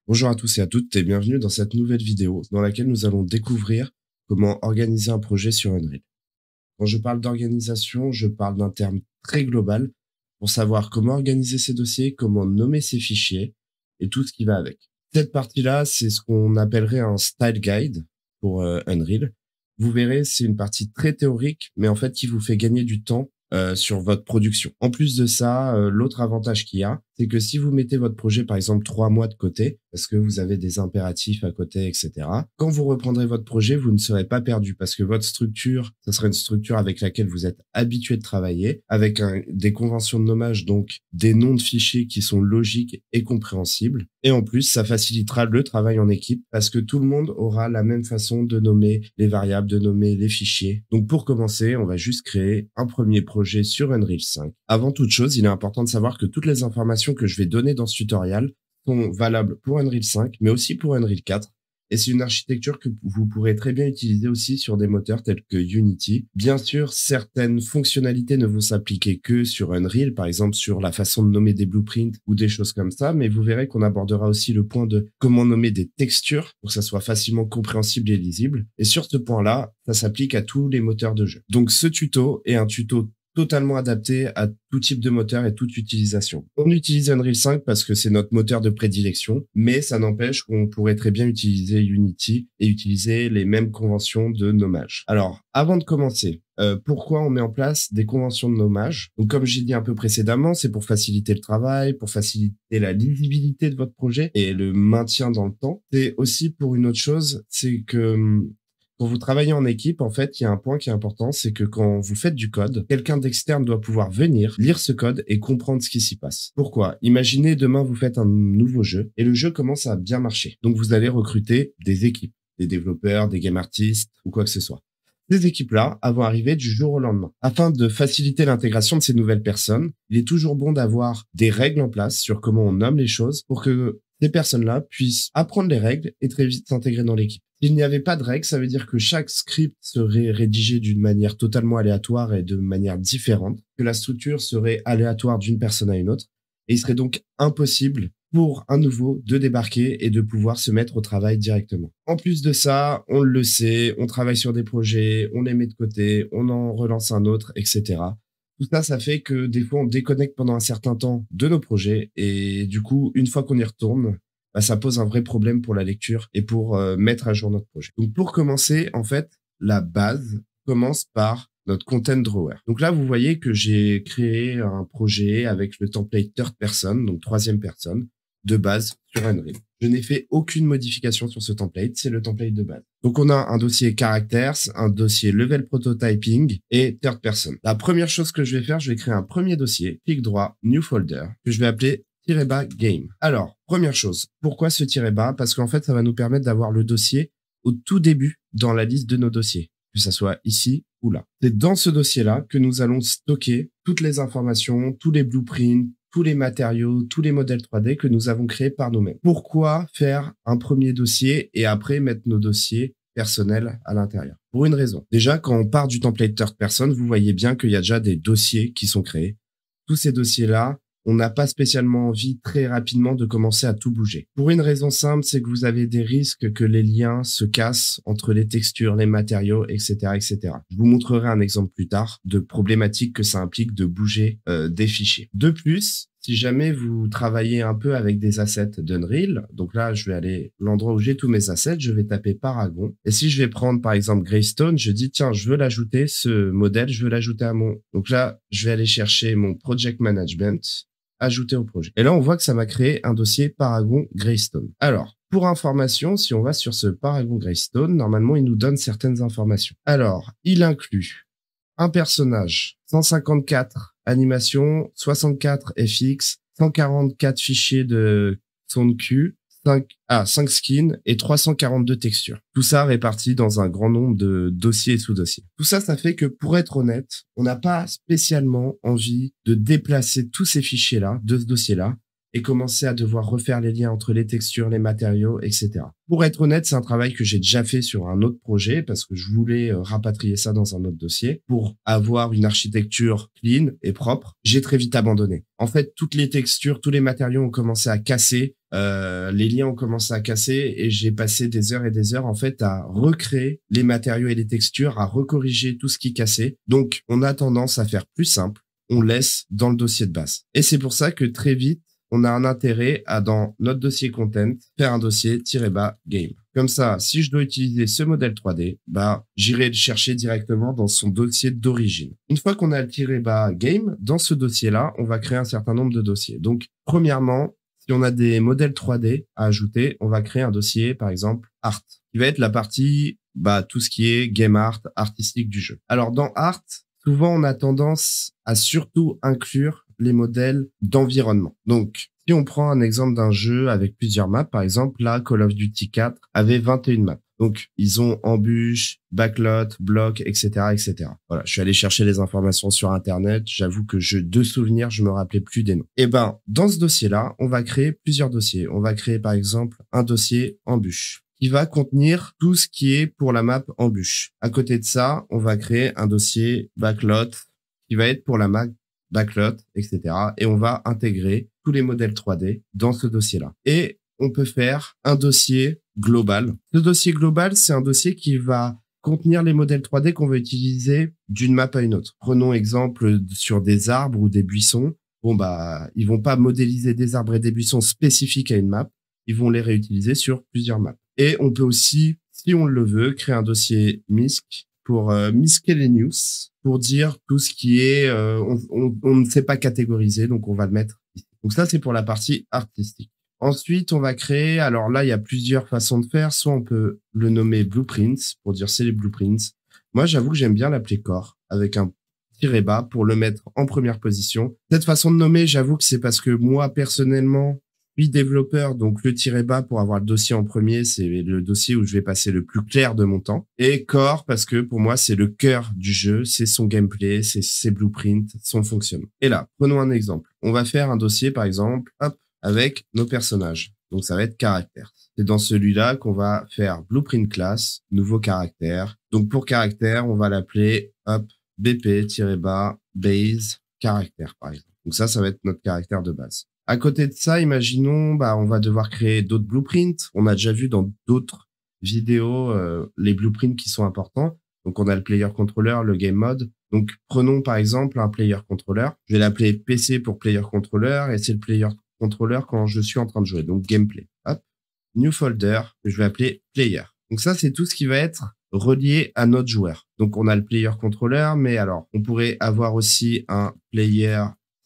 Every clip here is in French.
Bonjour à tous et à toutes et bienvenue dans cette nouvelle vidéo dans laquelle nous allons découvrir comment organiser un projet sur Unreal. Quand je parle d'organisation, je parle d'un terme très global pour savoir comment organiser ses dossiers, comment nommer ses fichiers et tout ce qui va avec. Cette partie-là, c'est ce qu'on appellerait un style guide pour Unreal. Vous verrez, c'est une partie très théorique, mais en fait qui vous fait gagner du temps sur votre production. En plus de ça, l'autre avantage qu'il y a, c'est que si vous mettez votre projet, par exemple, 3 mois de côté, parce que vous avez des impératifs à côté, etc., quand vous reprendrez votre projet, vous ne serez pas perdu parce que votre structure, ça sera une structure avec laquelle vous êtes habitué de travailler, avec des conventions de nommage, donc des noms de fichiers qui sont logiques et compréhensibles. Et en plus, ça facilitera le travail en équipe parce que tout le monde aura la même façon de nommer les variables, de nommer les fichiers. Donc pour commencer, on va juste créer un premier projet sur Unreal 5. Avant toute chose, il est important de savoir que toutes les informations que je vais donner dans ce tutoriel sont valables pour Unreal 5, mais aussi pour Unreal 4. Et c'est une architecture que vous pourrez très bien utiliser aussi sur des moteurs tels que Unity. Bien sûr, certaines fonctionnalités ne vont s'appliquer que sur Unreal, par exemple sur la façon de nommer des blueprints ou des choses comme ça, mais vous verrez qu'on abordera aussi le point de comment nommer des textures pour que ça soit facilement compréhensible et lisible. Et sur ce point-là, ça s'applique à tous les moteurs de jeu. Donc ce tuto est un tuto totalement adapté à tout type de moteur et toute utilisation. On utilise Unreal 5 parce que c'est notre moteur de prédilection, mais ça n'empêche qu'on pourrait très bien utiliser Unity et utiliser les mêmes conventions de nommage. Alors, avant de commencer, pourquoi on met en place des conventions de nommage? Donc, comme j'ai dit un peu précédemment, c'est pour faciliter le travail, pour faciliter la lisibilité de votre projet et le maintien dans le temps. C'est aussi pour une autre chose, c'est que quand vous travaillez en équipe, en fait, il y a un point qui est important, c'est que quand vous faites du code, quelqu'un d'externe doit pouvoir venir, lire ce code et comprendre ce qui s'y passe. Pourquoi? Imaginez demain, vous faites un nouveau jeu et le jeu commence à bien marcher. Donc, vous allez recruter des équipes, des développeurs, des game artistes ou quoi que ce soit. Ces équipes-là vont arriver du jour au lendemain. Afin de faciliter l'intégration de ces nouvelles personnes, il est toujours bon d'avoir des règles en place sur comment on nomme les choses pour que ces personnes-là puissent apprendre les règles et très vite s'intégrer dans l'équipe. S'il n'y avait pas de règles, ça veut dire que chaque script serait rédigé d'une manière totalement aléatoire et de manière différente, que la structure serait aléatoire d'une personne à une autre, et il serait donc impossible pour un nouveau de débarquer et de pouvoir se mettre au travail directement. En plus de ça, on le sait, on travaille sur des projets, on les met de côté, on en relance un autre, etc. Tout ça, ça fait que des fois, on déconnecte pendant un certain temps de nos projets, et du coup, une fois qu'on y retourne, ça pose un vrai problème pour la lecture et pour mettre à jour notre projet. Donc pour commencer, en fait, la base commence par notre content drawer. Donc là, vous voyez que j'ai créé un projet avec le template third person, donc troisième personne, de base sur Unreal. Je n'ai fait aucune modification sur ce template, c'est le template de base. Donc on a un dossier characters, un dossier level prototyping et third person. La première chose que je vais faire, je vais créer un premier dossier, clic droit, new folder, que je vais appeler -game. Alors, première chose, pourquoi ce -? Parce qu'en fait, ça va nous permettre d'avoir le dossier au tout début dans la liste de nos dossiers, que ça soit ici ou là. C'est dans ce dossier-là que nous allons stocker toutes les informations, tous les blueprints, tous les matériaux, tous les modèles 3D que nous avons créés par nous-mêmes. Pourquoi faire un premier dossier et après mettre nos dossiers personnels à l'intérieur? Pour une raison. Déjà, quand on part du template third person, vous voyez bien qu'il y a déjà des dossiers qui sont créés. Tous ces dossiers-là, on n'a pas spécialement envie très rapidement de commencer à tout bouger. Pour une raison simple, c'est que vous avez des risques que les liens se cassent entre les textures, les matériaux, etc., etc. Je vous montrerai un exemple plus tard de problématiques que ça implique de bouger des fichiers. De plus, si jamais vous travaillez un peu avec des assets d'Unreal, donc là, je vais aller l'endroit où j'ai tous mes assets, je vais taper Paragon. Et si je vais prendre, par exemple, Greystone, je dis, tiens, je veux l'ajouter, ce modèle, je veux l'ajouter à mon... Donc là, je vais aller chercher mon Project Management, ajouter au projet. Et là, on voit que ça m'a créé un dossier Paragon Greystone. Alors, pour information, si on va sur ce Paragon Greystone, normalement, il nous donne certaines informations. Alors, il inclut un personnage, 154 animations, 64 FX, 144 fichiers de son de cul, 5 skins et 342 textures. Tout ça réparti dans un grand nombre de dossiers et sous-dossiers. Tout ça, ça fait que, pour être honnête, on n'a pas spécialement envie de déplacer tous ces fichiers-là, de ce dossier-là, et commencer à devoir refaire les liens entre les textures, les matériaux, etc. Pour être honnête, c'est un travail que j'ai déjà fait sur un autre projet parce que je voulais rapatrier ça dans un autre dossier pour avoir une architecture clean et propre. J'ai très vite abandonné. En fait, toutes les textures, tous les matériaux ont commencé à casser, les liens ont commencé à casser et j'ai passé des heures et des heures en fait à recréer les matériaux et les textures, à recorriger tout ce qui cassait. Donc, on a tendance à faire plus simple. On laisse dans le dossier de base. Et c'est pour ça que très vite, on a un intérêt à, dans notre dossier content, faire un dossier -game. Comme ça, si je dois utiliser ce modèle 3D, j'irai le chercher directement dans son dossier d'origine. Une fois qu'on a le -game, dans ce dossier-là, on va créer un certain nombre de dossiers. Donc, premièrement, si on a des modèles 3D à ajouter, on va créer un dossier, par exemple, art, qui va être la partie, tout ce qui est game art, artistique du jeu. Alors, dans art, souvent, on a tendance à surtout inclure les modèles d'environnement. Donc, si on prend un exemple d'un jeu avec plusieurs maps, par exemple, là, Call of Duty 4 avait 21 maps. Donc, ils ont embûches, backlot, bloc, etc., etc. Voilà, je suis allé chercher les informations sur Internet. J'avoue que de souvenir, je me rappelais plus des noms. Et dans ce dossier-là, on va créer plusieurs dossiers. On va créer, par exemple, un dossier embûche qui va contenir tout ce qui est pour la map embûche. À côté de ça, on va créer un dossier backlot qui va être pour la map backlot, etc. Et on va intégrer tous les modèles 3D dans ce dossier-là. Et on peut faire un dossier global. Ce dossier global, c'est un dossier qui va contenir les modèles 3D qu'on va utiliser d'une map à une autre. Prenons exemple sur des arbres ou des buissons. Ils vont pas modéliser des arbres et des buissons spécifiques à une map. Ils vont les réutiliser sur plusieurs maps. Et on peut aussi, si on le veut, créer un dossier MISC pour miscellaneous, pour dire tout ce qui est, on ne sait pas catégoriser, donc on va le mettre ici. Donc ça, c'est pour la partie artistique. Ensuite, on va créer, alors là, il y a plusieurs façons de faire. Soit on peut le nommer blueprints, pour dire c'est les blueprints. Moi, j'avoue que j'aime bien l'appeler core, avec un tiret bas pour le mettre en première position. Cette façon de nommer, j'avoue que c'est parce que moi, personnellement, développeur, donc le tiret bas pour avoir le dossier en premier, c'est le dossier où je vais passer le plus clair de mon temps. Et core parce que pour moi c'est le cœur du jeu, c'est son gameplay, c'est ses blueprints, son fonctionnement. Et là, prenons un exemple. On va faire un dossier par exemple, avec nos personnages. Donc ça va être caractère. C'est dans celui-là qu'on va faire blueprint class, nouveau caractère. Donc pour caractère, on va l'appeler bp-base caractère par exemple. Donc ça va être notre caractère de base. À côté de ça, imaginons, on va devoir créer d'autres blueprints. On a déjà vu dans d'autres vidéos les blueprints qui sont importants. Donc, on a le player controller, le game mode. Donc, prenons par exemple un player controller. Je vais l'appeler PC pour player controller et c'est le player controller quand je suis en train de jouer. Donc, gameplay. Hop. New folder que je vais appeler player. Donc, ça, c'est tout ce qui va être relié à notre joueur. Donc, on a le player controller, mais alors, on pourrait avoir aussi un player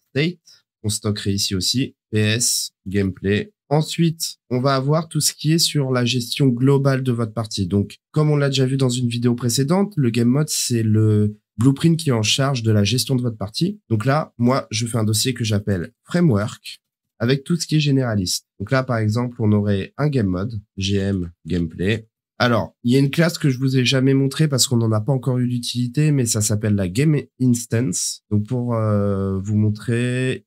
state. On stockerait ici aussi, PS, gameplay. Ensuite, on va avoir tout ce qui est sur la gestion globale de votre partie. Donc, comme on l'a déjà vu dans une vidéo précédente, le game mode, c'est le blueprint qui est en charge de la gestion de votre partie. Donc là, moi, je fais un dossier que j'appelle framework avec tout ce qui est généraliste. Donc là, par exemple, on aurait un game mode, GM, gameplay. Alors, il y a une classe que je vous ai jamais montrée parce qu'on n'en a pas encore eu d'utilité, mais ça s'appelle la Game Instance. Donc, pour vous montrer,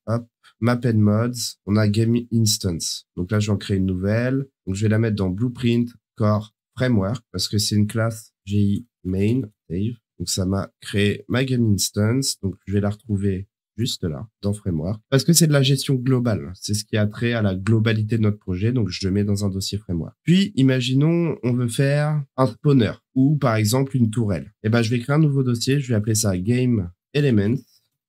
Map and Mods, on a Game Instance. Donc là, je vais en créer une nouvelle. Donc, je vais la mettre dans Blueprint Core Framework parce que c'est une classe GI main, save. Donc, ça m'a créé ma Game Instance. Donc, je vais la retrouver juste là, dans Framework, parce que c'est de la gestion globale. C'est ce qui a trait à la globalité de notre projet, donc je le mets dans un dossier Framework. Puis, imaginons, on veut faire un spawner, ou par exemple une tourelle. Et je vais créer un nouveau dossier, je vais appeler ça Game Elements,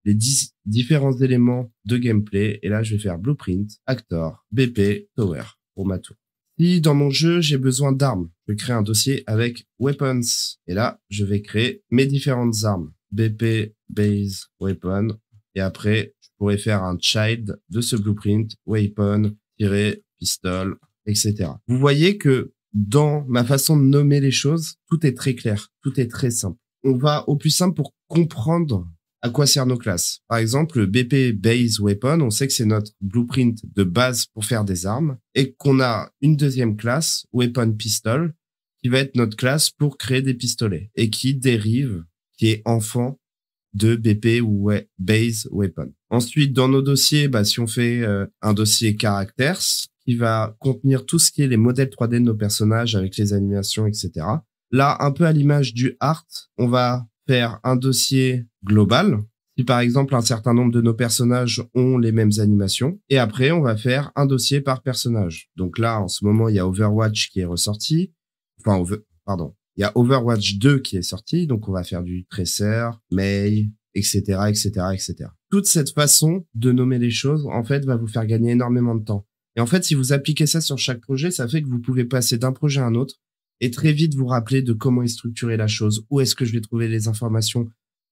les différents éléments de gameplay, et là, je vais faire Blueprint, Actor, BP, Tower, pour ma tour. Si dans mon jeu, j'ai besoin d'armes, je vais créer un dossier avec Weapons, et là, je vais créer mes différentes armes, BP, Base, Weapon. Et après, je pourrais faire un child de ce blueprint, weapon, pistol, etc. Vous voyez que dans ma façon de nommer les choses, tout est très clair, tout est très simple. On va au plus simple pour comprendre à quoi servent nos classes. Par exemple, le BP Base Weapon, on sait que c'est notre blueprint de base pour faire des armes et qu'on a une deuxième classe, Weapon Pistol, qui va être notre classe pour créer des pistolets et qui dérive, qui est enfant de BP ou Base Weapon. Ensuite, dans nos dossiers, si on fait un dossier Characters, qui va contenir tout ce qui est les modèles 3D de nos personnages avec les animations, etc. Là, un peu à l'image du art, on va faire un dossier global. Si par exemple, un certain nombre de nos personnages ont les mêmes animations. Et après, on va faire un dossier par personnage. Donc là, en ce moment, il y a Overwatch qui est ressorti. Enfin, il y a Overwatch 2 qui est sorti. Donc, on va faire du Tracer, Mei, etc., etc., etc. Toute cette façon de nommer les choses, en fait, va vous faire gagner énormément de temps. Et en fait, si vous appliquez ça sur chaque projet, ça fait que vous pouvez passer d'un projet à un autre et très vite vous rappeler de comment est structurée la chose, où est-ce que je vais trouver les informations,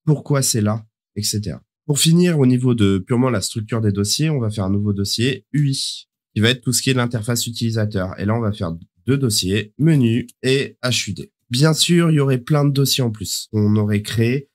pourquoi c'est là, etc. Pour finir, au niveau de purement la structure des dossiers, on va faire un nouveau dossier UI, qui va être tout ce qui est l'interface utilisateur. Et là, on va faire 2 dossiers, menu et HUD. Bien sûr, il y aurait plein de dossiers en plus qu'on aurait créés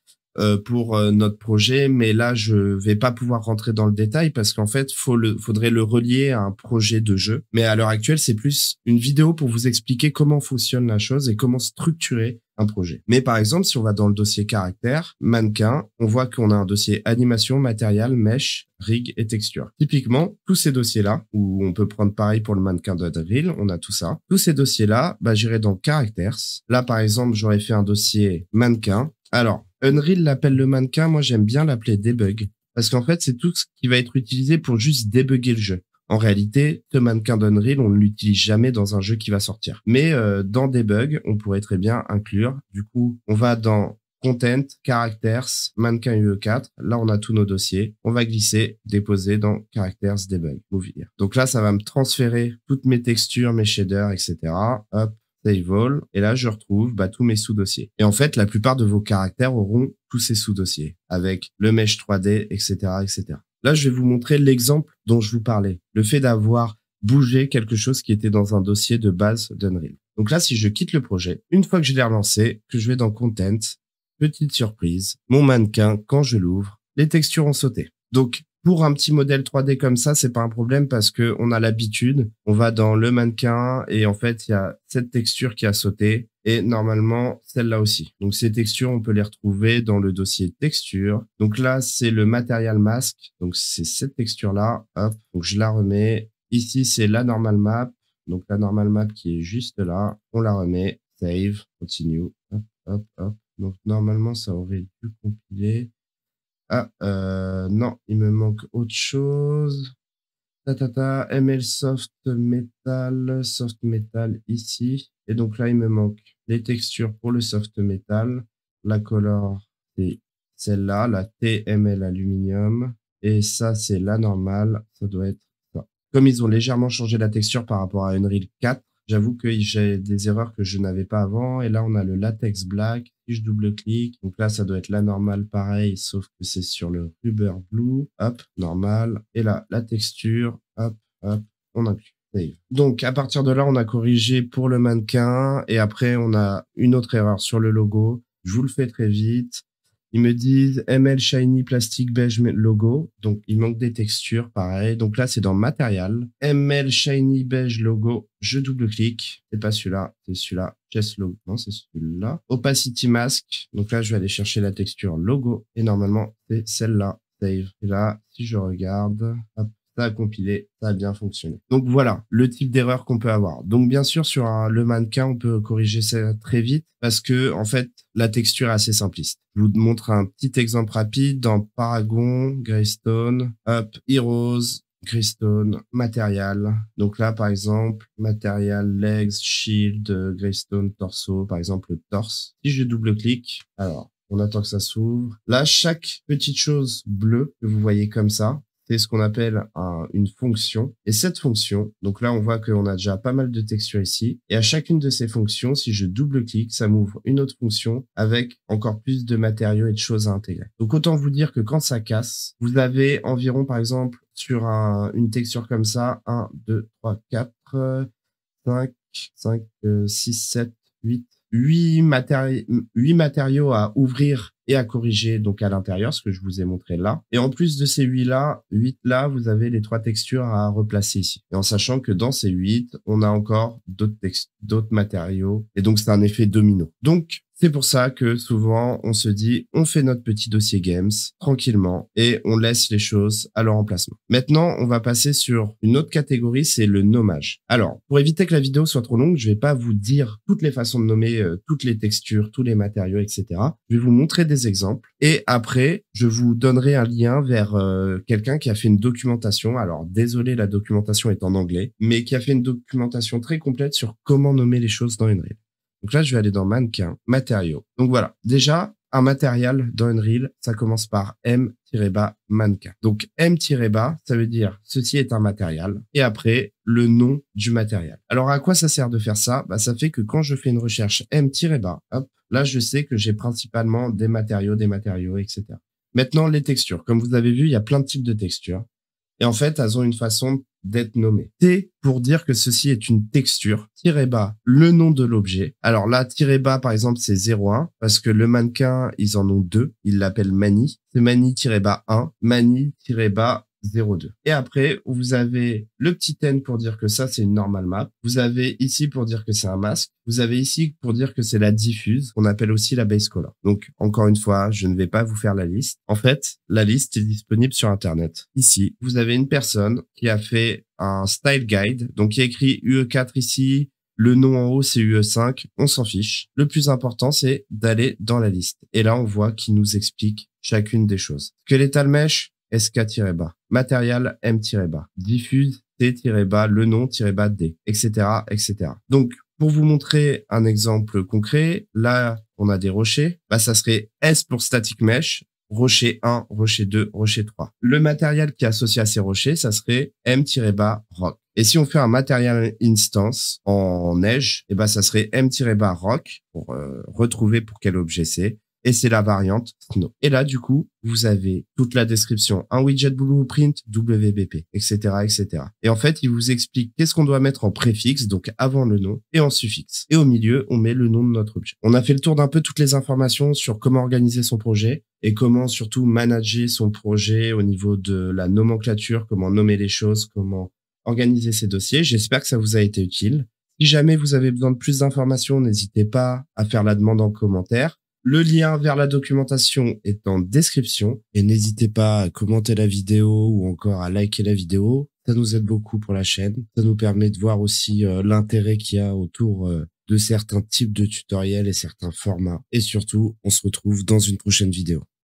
pour notre projet, mais là je vais pas pouvoir rentrer dans le détail parce qu'en fait faudrait le relier à un projet de jeu. Mais à l'heure actuelle, c'est plus une vidéo pour vous expliquer comment fonctionne la chose et comment structurer un projet. Mais par exemple, si on va dans le dossier caractère, mannequin, on voit qu'on a un dossier animation, matériel, mesh, rig et texture. Typiquement, tous ces dossiers-là, où on peut prendre pareil pour le mannequin d'Unreal, on a tout ça. Tous ces dossiers-là, j'irai dans characters. Là, par exemple, j'aurais fait un dossier mannequin. Alors, Unreal l'appelle le mannequin, moi j'aime bien l'appeler debug, parce qu'en fait c'est tout ce qui va être utilisé pour juste débugger le jeu. En réalité, ce mannequin d'Unreal, on ne l'utilise jamais dans un jeu qui va sortir. Mais dans debug, on pourrait très bien inclure. Du coup, on va dans Content, Characters, Mannequin UE4. Là, on a tous nos dossiers. On va glisser, déposer dans Characters, Debug, Move here. Donc là, ça va me transférer toutes mes textures, mes shaders, etc. Hop. Save all, et là je retrouve tous mes sous-dossiers. Et en fait, la plupart de vos caractères auront tous ces sous-dossiers, avec le mesh 3D, etc., etc. Là, je vais vous montrer l'exemple dont je vous parlais, le fait d'avoir bougé quelque chose qui était dans un dossier de base d'Unreal. Donc là, si je quitte le projet, une fois que je l'ai relancé, que je vais dans Content, petite surprise, mon mannequin, quand je l'ouvre, les textures ont sauté. Donc, pour un petit modèle 3D comme ça, c'est pas un problème parce que on a l'habitude. On va dans le mannequin et en fait, il y a cette texture qui a sauté et normalement celle-là aussi. Donc ces textures, on peut les retrouver dans le dossier texture. Donc là, c'est le material mask. Donc c'est cette texture-là. Hop. Donc je la remets. Ici, c'est la normal map. Donc la normal map qui est juste là. On la remet. Save. Continue. Hop, hop, hop. Donc normalement, ça aurait dû compiler. Non, il me manque autre chose. ML Soft Metal ici. Et donc là, il me manque les textures pour le Soft Metal. La color, c'est celle-là, la TML Aluminium. Et ça, c'est la normale. Ça doit être ça. Comme ils ont légèrement changé la texture par rapport à Unreal 4, j'avoue que j'ai des erreurs que je n'avais pas avant. Et là, on a le latex black. Si je double-clique, donc là, ça doit être la normale pareil, sauf que c'est sur le rubber blue. Hop, normal. Et là, la texture. Hop, hop, on inclut. Save. Donc, à partir de là, on a corrigé pour le mannequin. Et après, on a une autre erreur sur le logo. Je vous le fais très vite. Ils me disent ML Shiny Plastic Beige logo. Donc, il manque des textures, pareil. Donc là, c'est dans Material. ML Shiny Beige logo. Je double-clique. C'est pas celui-là, c'est celui-là. Chest logo. Non, c'est celui-là. Opacity Mask. Donc là, je vais aller chercher la texture logo. Et normalement, c'est celle-là. Save. Et là, si je regarde, hop, ça a compilé, ça a bien fonctionné. Donc voilà, le type d'erreur qu'on peut avoir. Donc bien sûr, sur le mannequin, on peut corriger ça très vite parce que, en fait, la texture est assez simpliste. Je vous montre un petit exemple rapide dans Paragon, Greystone, hop, Heroes, Greystone, Material. Donc là, par exemple, Material, Legs, Shield, Greystone, Torso, par exemple, le torse. Si je double-clique, alors, on attend que ça s'ouvre. Là, chaque petite chose bleue que vous voyez comme ça, c'est ce qu'on appelle une fonction. Et cette fonction, donc là, on voit qu'on a déjà pas mal de textures ici. Et à chacune de ces fonctions, si je double-clique, ça m'ouvre une autre fonction avec encore plus de matériaux et de choses à intégrer. Donc, autant vous dire que quand ça casse, vous avez environ, par exemple, sur une texture comme ça, 1, 2, 3, 4, 5, 6, 7, 8 matériaux à ouvrir et à corriger donc à l'intérieur, ce que je vous ai montré là. Et en plus de ces 8 là, vous avez les 3 textures à replacer ici. Et en sachant que dans ces 8, on a encore d'autres matériaux. Et donc, c'est un effet domino. Donc, C'est pour ça que souvent, on se dit, on fait notre petit dossier games tranquillement et on laisse les choses à leur emplacement. Maintenant, on va passer sur une autre catégorie, c'est le nommage. Alors, pour éviter que la vidéo soit trop longue, je vais pas vous dire toutes les façons de nommer toutes les textures, tous les matériaux, etc. Je vais vous montrer des exemples et après, je vous donnerai un lien vers quelqu'un qui a fait une documentation. Alors, désolé, la documentation est en anglais, mais qui a fait une documentation très complète sur comment nommer les choses dans Unreal. Donc là, je vais aller dans mannequin, matériaux. Donc voilà, déjà, un matériel dans Unreal, ça commence par M-mannequin. Donc M-, ça veut dire ceci est un matériel. Et après, le nom du matériel. Alors à quoi ça sert de faire ça? Bah, ça fait que quand je fais une recherche M-, hop, là, je sais que j'ai principalement des matériaux, etc. Maintenant, les textures. Comme vous avez vu, il y a plein de types de textures. Et en fait, elles ont une façon d'être nommées. T pour dire que ceci est une texture, tiré bas, le nom de l'objet. Alors là, tiré bas, par exemple, c'est 0,1 parce que le mannequin, ils en ont deux. Ils l'appellent Mani. C'est Mani-bas 1, Mani-bas 0,2. Et après, vous avez le petit n pour dire que ça, c'est une normal map. Vous avez ici pour dire que c'est un masque. Vous avez ici pour dire que c'est la diffuse, qu'on appelle aussi la base color. Donc, encore une fois, je ne vais pas vous faire la liste. En fait, la liste est disponible sur Internet. Ici, vous avez une personne qui a fait un style guide. Donc, il y a écrit UE4 ici. Le nom en haut, c'est UE5. On s'en fiche. Le plus important, c'est d'aller dans la liste. Et là, on voit qu'il nous explique chacune des choses. Skeletal mesh, SK-bas. Matériel, M-bas. Diffuse, T-bas, le nom-bas D, etc., etc. Donc, pour vous montrer un exemple concret, là, on a des rochers. Bah, ça serait S pour static mesh, rocher 1, rocher 2, rocher 3. Le matériel qui est associé à ces rochers, ça serait M-bas rock. Et si on fait un matériel instance en neige, et ben ça serait M-bas rock pour retrouver pour quel objet c'est. Et c'est la variante Snow. Et là, du coup, vous avez toute la description, un widget blueprint, WBP, etc., etc. Et en fait, il vous explique qu'est-ce qu'on doit mettre en préfixe, donc avant le nom, et en suffixe. Et au milieu, on met le nom de notre objet. On a fait le tour d'un peu toutes les informations sur comment organiser son projet et comment surtout manager son projet au niveau de la nomenclature, comment nommer les choses, comment organiser ses dossiers. J'espère que ça vous a été utile. Si jamais vous avez besoin de plus d'informations, n'hésitez pas à faire la demande en commentaire. Le lien vers la documentation est en description et n'hésitez pas à commenter la vidéo ou encore à liker la vidéo. Ça nous aide beaucoup pour la chaîne. Ça nous permet de voir aussi l'intérêt qu'il y a autour de certains types de tutoriels et certains formats. Et surtout, on se retrouve dans une prochaine vidéo.